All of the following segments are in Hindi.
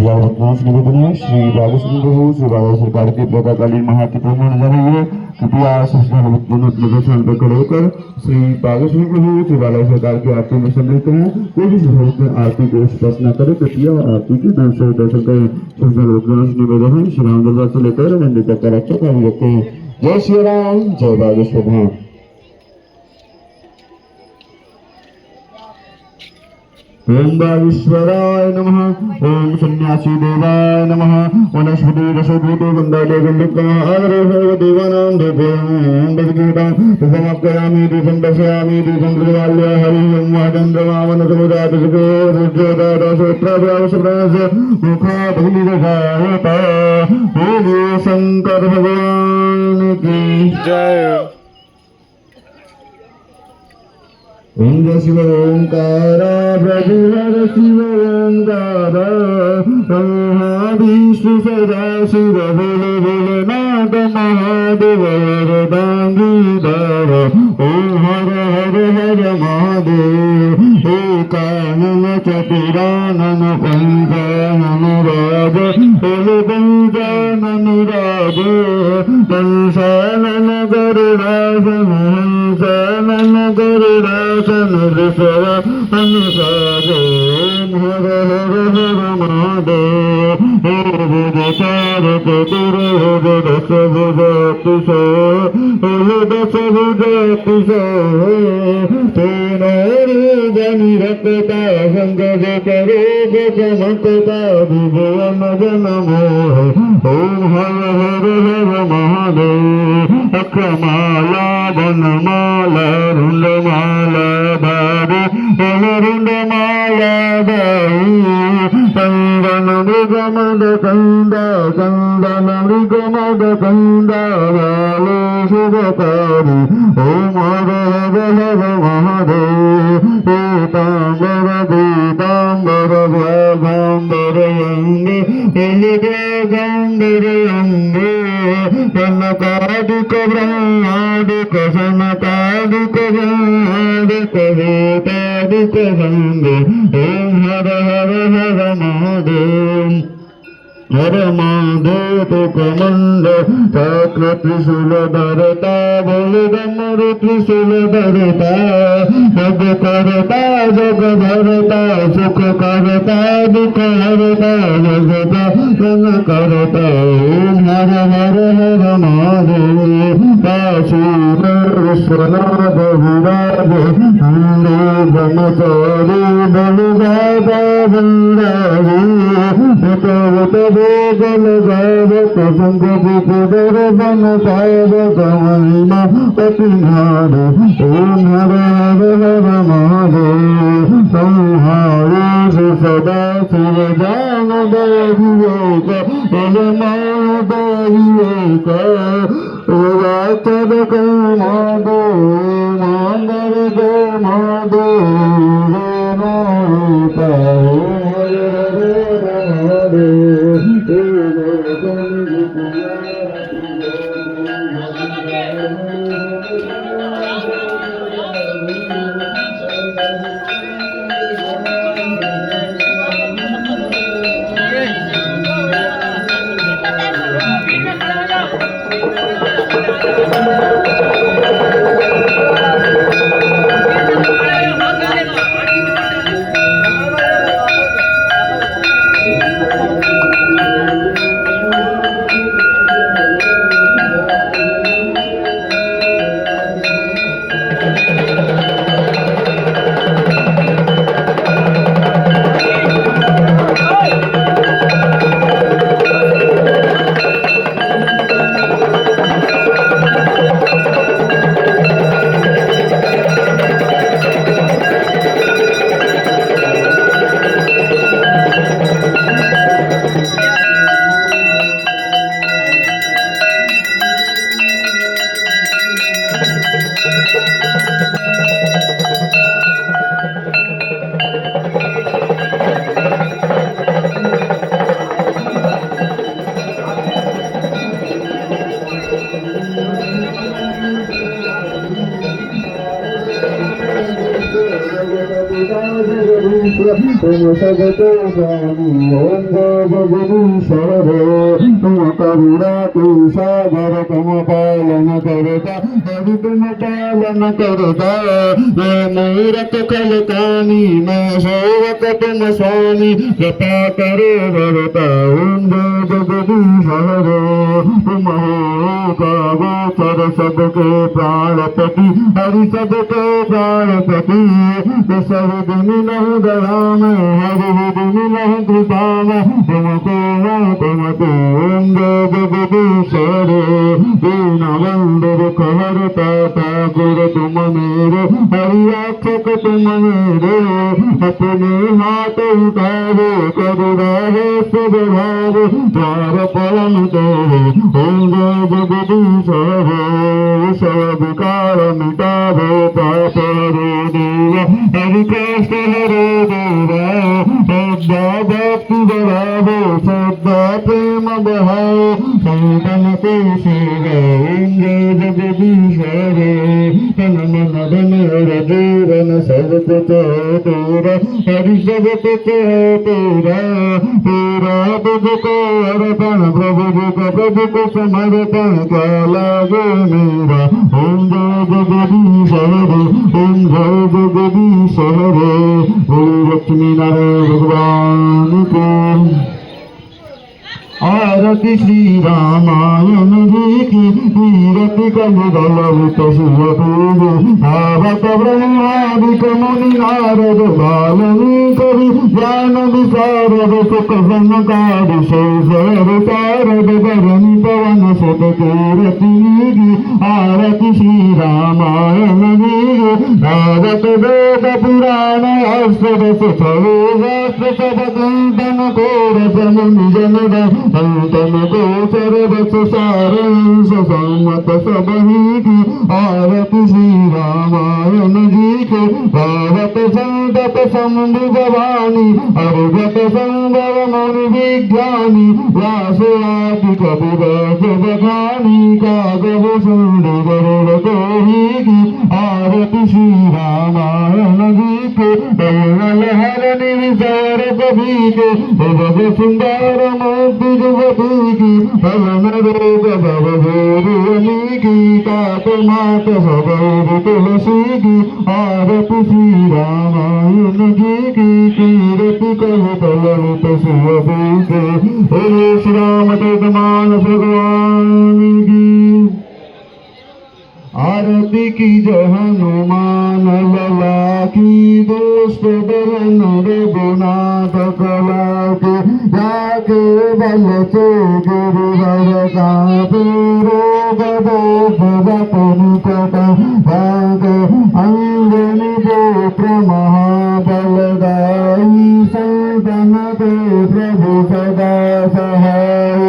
निवेदन श्री बागेश्वर प्रभु श्री बाबा सरकार की प्रातःकालीन महाआरती पूर्ण होने जा रही है। कृपया प्रदर्शन पर खड़े होकर श्री बागेश्वर प्रभु श्री बाबा सरकार की आरती में सम्मिलित हैं। कोई भी भक्त आरती को स्पर्श न करे, कृपया आरती के नाम से दर्शन करें। निवेदन है श्री राम दरबार से लेकर मंदिर तक का रक्षा कार्य रखें। जय श्री राम, जय बागेश्वर धाम। ओम बागेश्वराय नमः। ओम सन्यासी देवाय नमः। वनस्पति रसोद्भूतो गंगादे गंधुकादरे देवानां देवों बदगीतां उपमक्कयामि दीपं दर्शयामि दीपं प्रज्वाल्य हरिं महाचन्द्रमावन समुदातसुखो रुद्रोदातसोत्राभ्यावसप्रास मुखाभिनिरजायत। बोलो शंकर भगवान की जय। ओम जय शिव ओंकार प्रभुहर शिव ओंकार विष्णु सदा शिव बोले भोलेनाथ महादेव वरदांगीधर। ओम हर हर हर महादेव एकानन चतुरानन पंचानन राज बोले पंचानन राज पंचानन गरुडासन हंसानन गरुडासन ऋषभ अनुसारो। हर हर हर महादेव चार चतुर दश भुजतिशो दश भुजतिशो निरक्ता संगज करोग चमकता विजयन जनमो। ओम हर हर हर महादेव अक्षमाला वनमाला रुंडमाला बारी रुंडमाला बाई चंदन मृगमद कंद चंदन मृगमद कंद वाले शुभकारी। ओम हर हर हर महादेव पीतांबर पीतांबर व्याघांबर अंगे व्याघांबर अंगे कनकादिक ब्रह्मादिक सनकादिक ब्रह्मादिक वेदादिक संगे। ओम हर हर हर महादेव हर महादेव तो कमंड चक्र त्रिशूल धरता बोल डमरू त्रिशूल धरता जग करता जग धरता सुख करता दुख हरता जगता रंग करता। ओम हर हर हर महादेव काशीर विश्वनाथ विराज हिंदू ब्रह्मचारी बलुदाता बंदारी गोगल गावत संग पुकुदर बन पावत महिमा पतिनाद। ओम हर हर हर महादेव संहारे सदा शिव जान दैविक अलमाय दैविक रातर के माधो मांगर के माधो सबके स्वामी ओम जगदीश्वर तुम करुणा के सागर तुम पालन करता हरि तुम पालन करता मैं मूरत कलकानी मैं सेवक तुम स्वामी कृपा करो भरता ओम जगदीश्वर तुम हो का गोचर सबके प्राणपति हरि सबके प्राणपति सब दिन नहीं दया में हरि दिन नहीं कृपा में तुमको ओम जगदीश्वर दीन बंधु कहरता ठाकुर तुम मेरे हरि रक्षक तुम मेरे अपने हाथ उठाओ करुणा है सब भाव द्वार परम तेरे ओम जगदीश्वर सब विकार मिटावो पाप हरो देवा हरि कृष्ण हरे देवा श्रद्धा भक्ति बढ़ावो श्रद्धा प्रेम बढ़ाओ संतन के सेवा ओम जगदीश्वर तन मन धन और जीवन सब कुछ तेरा हरि सब कुछ तेरा तेरा तुझको अर्पण प्रभु को समर्पण क्या लागे मेरा ओम जगदीश्वर ओम जगदीश्वर बोलो लक्ष्मी नारायण भगवान को आरती श्री रामायण जी की कीरति कलुत शिवपूज आवत ब्रह्मादिक मुनि नारद बालनी कवि ज्ञान विशारद सुख संकार शेषर शारद भरणी पवन सुत कीरति की आरती श्री रामायण जी आवत वेद पुराण अष्टदश छवे शास्त्र सब चिंतन कोर मुनि जन संतन गोचर बस सारंश सम्मत सबही की आरती श्री रामायण जी के भावत संतत शंभु भवानी अर्घत संभव मुनि विज्ञानी व्यास आदि कवि बखानी कागव सुंदर गरुड़ कोही की आरती श्री रामायण जी के हर निविचार कवि के भव सुंदर मूर्ति जुवती की पवन रोग भव भोरियनी की तात मात सदैव तुलसी की आरती श्री रामायण जी की कीरति कहुत ललित शिवभू के हे श्री रामचरितमानस भगवान की आरती की जय हनुमान लला की दुष्ट दलन रघुनाथ कला के जाके बल से गिरधर का रोग दोष निकट जाके अंजनी पुत्र महाबलदाई संतन के प्रभु सदा सहाय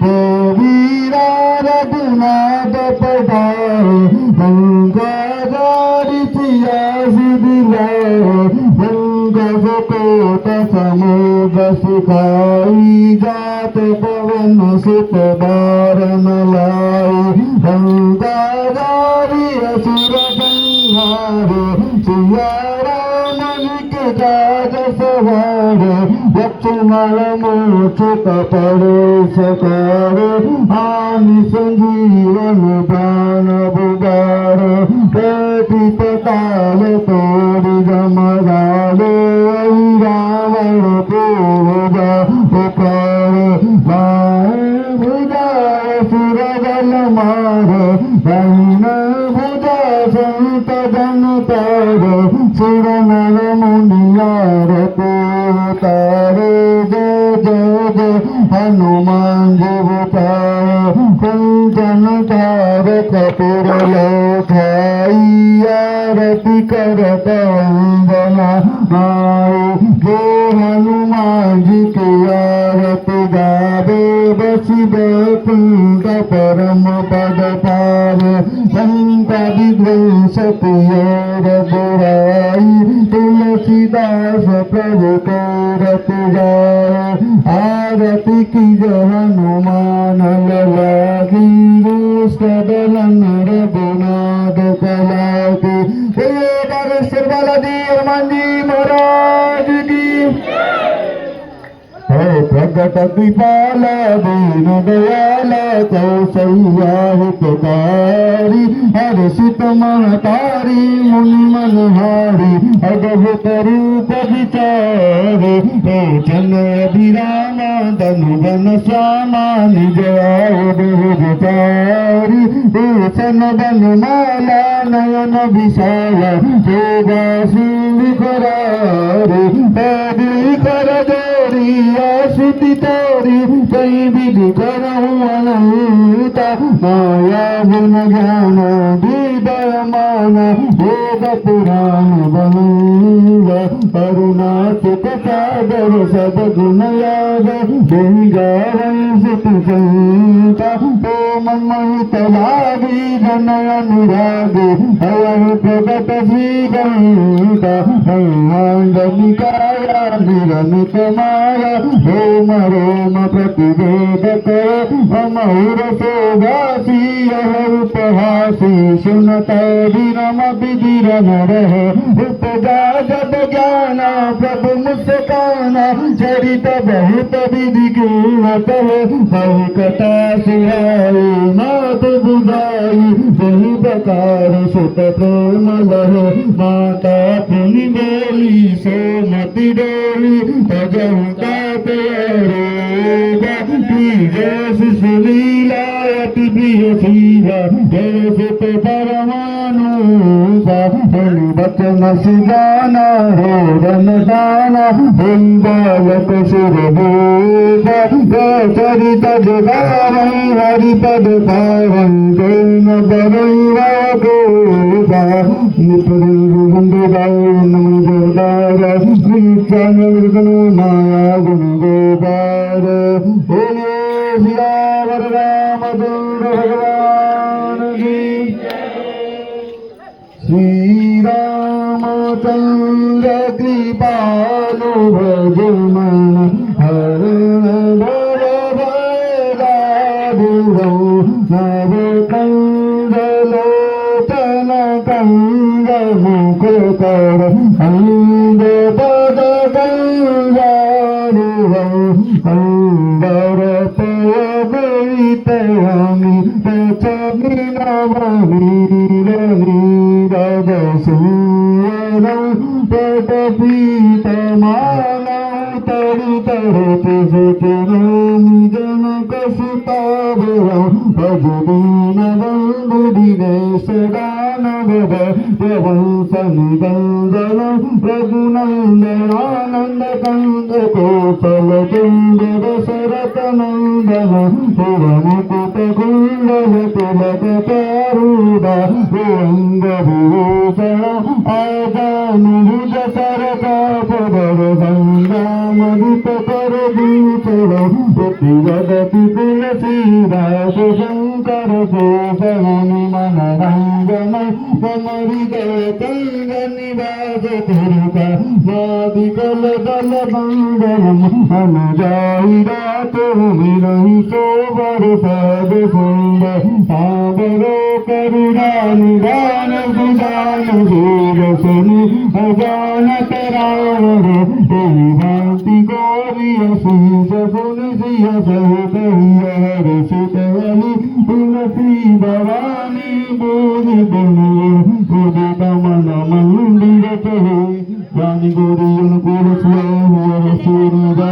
हे वीरा रघुनाथ पठाए गंगाधारी सियासी दिलाए गंगोत समुद्र सिखाई जात पवन सुत बारन लाई गंगाधारी असुर संहारे सिया राम के काज सवारे लक्ष्मण मूर्छित पड़े सकार आनि संजीवन प्राण बुगार पेटी पताल तोड़ जमगाल रावण पूजा पुकार भुजा सुर जल मार दहीन भुजा संत जन तार सुर नर मुनियार तारे जय जय जय हनुमान जीवतार कंचन तार कपूर लोठाई आरती करत वंदना नाई जो हनुमान जी की आरती गावे बसी बैकुंठ परम पद पावे संता विध्वंस पियर बुराई तुलसीदास प्रभु करत जाए आरती की जय हनुमान लला की दलन रघुनाथ कला की बागेश्वर बालाजी हनुमान जी महाराज की जगत कृपाला दीन दयाला कौशल्या हितकारी हर्षित महतारी मुनि मनहारी अद्भुत रूप विचारे लोचन अभिरामा धनुवन श्यामा निज आयुधारी भूषण बनमाला नयन विशाला शोभा सिंह कर जोरी आशुति तोरी कई विधि करहूँ अनंता माया गुण ज्ञान विदय मान वेद पुराण बनूंगा करुणा चित सागर सदगुण याद गंगा वंशित संता तो मनमोहित लागी जन अनुरागी अयं प्रगट श्री गंगा निकाया निरमित माया रोम रोम प्रतिवेदक अमौर शोभासी उपहासी सुनत विरम विदिर नरह उपजा जब ज्ञान प्रभु मुस्काना चरित बहुत विधि कीमत बहु कथा सुहाई नाथ बुझाई बहु प्रकार सुत प्रेम लह माता पुनि बोली सोमति डोली तजहु ताते सुलीला अति प्रिय शीला जय सुत परमानुषा बचन सुजाना रोदन दाना बालक सुर चरित जगावै हरिपद पावै जैन बरैवा गोगा माया गुण गोपाल बोलिए सियावर रामचंद्र भगवान की श्री रामचंद्र कृपालु भजमन हर भव नव कंदलोचन कंद मुख कर अंग पद अंबर पैतयामी पचमीरद सूरं पटपीतमाला तरितरति सुचिरामि जनक सुतावरं भजदीनबन्धु दिनेश दानव वंशनिबन्धनं रघुनन्दनानन्द कंद कौशल चन्द्र दशरथ नन्दन भुवनकुट कुण्डल तिलक चारुदा रङ्गभूषण आजानुभुज सरकापदर सङ्ग्रामदित करभूषण प्रतिवदति तुलसीदास शङ्कर शोभमुनि मनरङ्गमय हृदय कङ्ग निवास तिरुका मादिकल दल बन्दरम् अनुजायि रातो विरहि शोभर साध सुन्दर सागरो करुणा निदान सुदान सूरसनि अजानत रावण एहि भांति गौरी अशीष सुनि सिय सहित हर्षित हरि तुलसी भवानी बोधि गुणु उदित मन मंदिर कहे वाणी गौरी अनुकूल स्वाहा सूर्य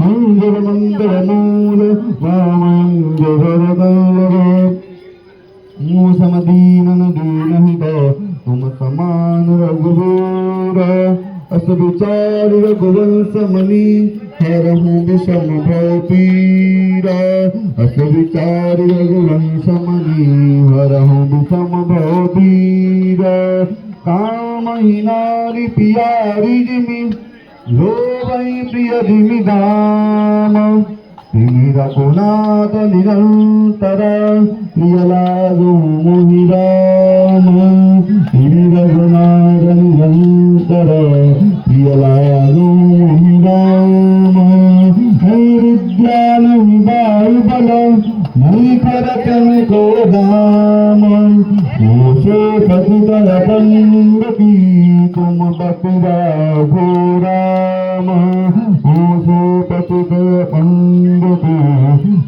मंगल मंगल मूल समदीन दीन तुम समान रघुवीर अस विचार रघुवंश मणि हरहु विषम भव पीरा अस विचार रघुवंश मणि हरहु विषम भव पीरा काम ही नारी पियारी जिमि लोभै प्रिय जिमि दाम तिमि रघुनाथ निरंतर प्रिय लागो मोहि राम तिमि रघुनाथ निरंतर प्रिय लागो मोहि राम है विद्या नहीं बाहुबल नहीं खरचन को दाम मोसे पतितल बंद की तुम बतुरा घोराम मोसे पतित पंडित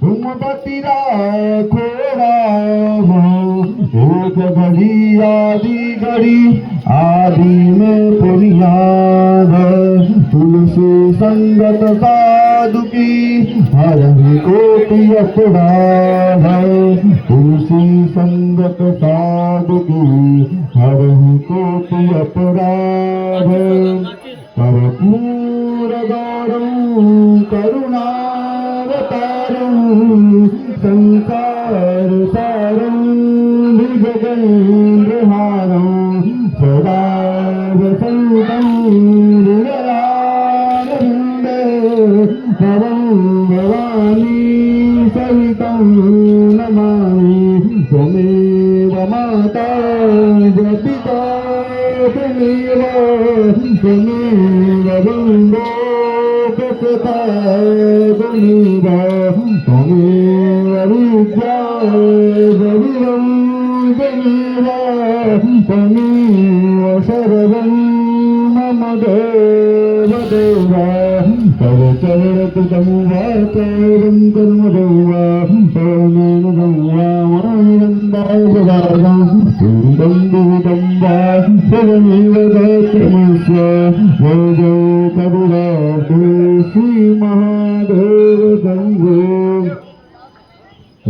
तुम पति राखो राम एक घड़ी आदि में पुनियाद तुलसी संगत साधु की हर कोटि अपराध तुलसी संगत साधु की हर कोटि अपराध कर्पूर गौरं करुणावतारं संसार सारं भुजगेन्द्रहारं सदा वसन्तं हृदयारविन्दे भवं भवानी सहितं नमामि त्वमेव माता जपिता त्वमेव बन्धो प्रकृता त्वमेव विद्या सविरं त्वमेव सर्वं मम देव तव चरणकृतं वाचैवं कर्मजं वा परमेणुजं वा मानिरन्दाय सदागं पूर्वं विहितं वा सर्वमेव दक्षमस्य जय जय करुणाब्धे श्रीमहादेव शम्भो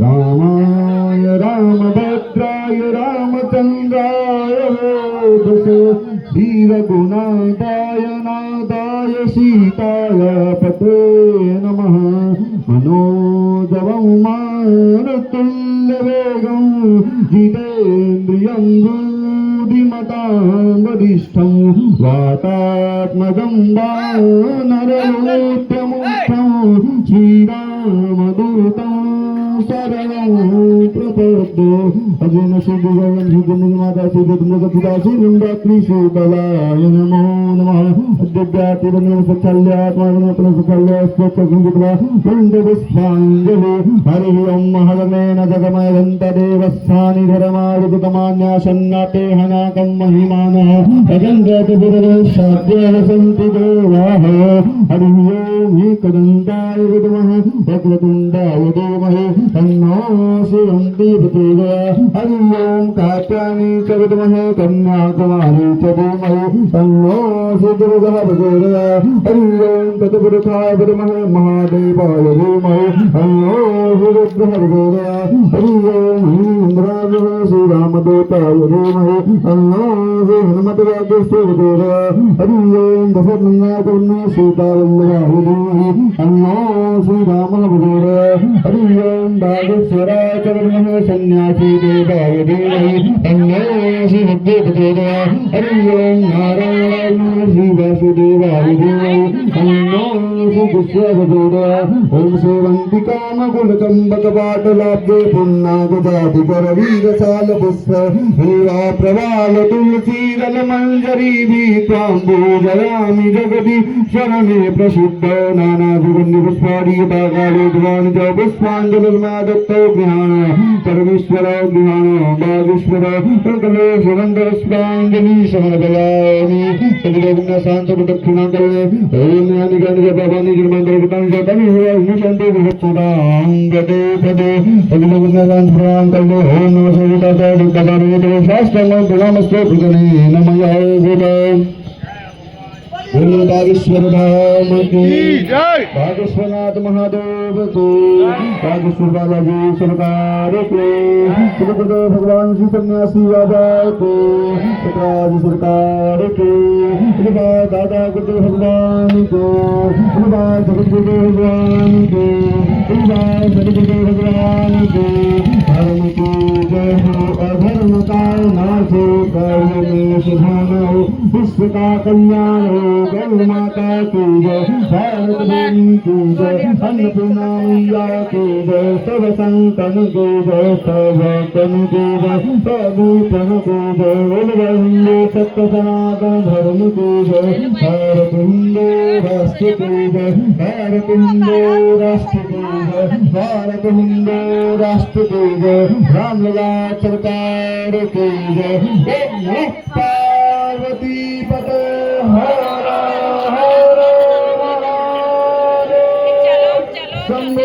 रामाय रामभद्राय रामचन्द्राय वेदसे वीरगुणादाय नादाय सीताय पते नमः मनोजवं मारुतुल्यवेगं जितेन्द्रियं बुद्धिमतां वरिष्ठं वातात्मजं वानररूपमुख्यं श्रीरामदूतं शरणं प्रपद्ये अजेन सुगुगं सुगुनिमाता सुगतमुगपिता सुगुण्डात्रि सुबलाय नमो नमः अद्यव्यातिवनं सचल्यात्मानं सचल्यास्त्वचगुङ्गित्वा वन्दपुष्पाञ्जलि हरिः ॐ महदमेन जगमयदन्तदेवस्थानि धर्मादितमान्यासन्नाते हनाकं महिमानः अजन्यतपुरदोषाद्यः सन्ति देवाः हरिः ॐ एकदन्ताय विद्मः वक्रतुण्डाय धीमहि तन्नो शिवं प्रचोदयात् हरिः ॐ कात्यायनी च विद्महे कन्याकुमारी च धीमहि तन्नो श्रीदुर्गः प्रचोदयात् हरिः ॐ तत्पुरुषाय विद्महे महादेवाय धीमहि तन्नो श्रीरुद्रः प्रचोदयात् हरिः ॐ इन्द्राय श्रीरामदूताय धीमहि तन्नो श्रीहनुमद्वाद्यस्य प्रचोदयात् हरिः ॐ दशरथनन्दनाय सीतावल्लभाय धीमहि तन्नो श्रीरामः प्रचोदयात् हरिः ॐ बागेश्वराय च विद्महे सन्न्यासी देवाय धीमहि तन्नो श्रीबुद्धे प्रचोदयात् हरिः ॐ नारायणाय श्रीवासुदेवाय धीमहि तन्नो श्रीकृष्णाय प्रचोदयात् ॐ सेवन्तिकामकुलचम्बकपाटलाब्धे पुन्नागजातिकरवीरसालपुष्प हीरा प्रवाल तुलसीदलमञ्जरी भीत्वाम्बूजयामि जगति शरणे प्रसिद्ध नानासुगन्धिपुष्पादीयताकाले ध्वानि च पुष्पाञ्जलिर्मादत्तौ गृहाण परमेश्वर गृहाण बागेश्वर कले सुगन्धपुष्पाञ्जलि समर्पयामि शान्तदक्षिणां कले ॐ यानि भवानी निर्मन्त्रकृतां च तमिषन्ति विभत्सुराङ्गते पदे अग्निपुण्यकान्तां कले ॐ नमः सविताय दुःखकारे शास्त्रं प्रणामस्ते प्रगणे नमः बागेश्वर धाम की बागेश्वरनाथ महादेव को बागेश्वर बालाजी सरकार के सुखदेव भगवान श्री सन्यासी बाबा को सतराज सरकार के दादा गुरुदेव भगवान को जगतगुरुदेव भगवान को जगतगुरुदेव भगवान को धर्म की जय हो अधर्म का नाश हो कर्म में सुधान हो विश्व का कल्याण हो गौ माता की जय भारत देवी की जय अन्नपूर्णा मैया की जय सब संतन की जय सब भक्तन की जय प्रभु प्रभु की जय हिंदू सत्य सनातन धर्म की जय भारत हिंदू राष्ट्र की जय भारत हिंदू राष्ट्र की जय भारत हिंदू राष्ट्र की जय रामलला सरकार की जय पार्वती पते हर हर महादेव। शंभो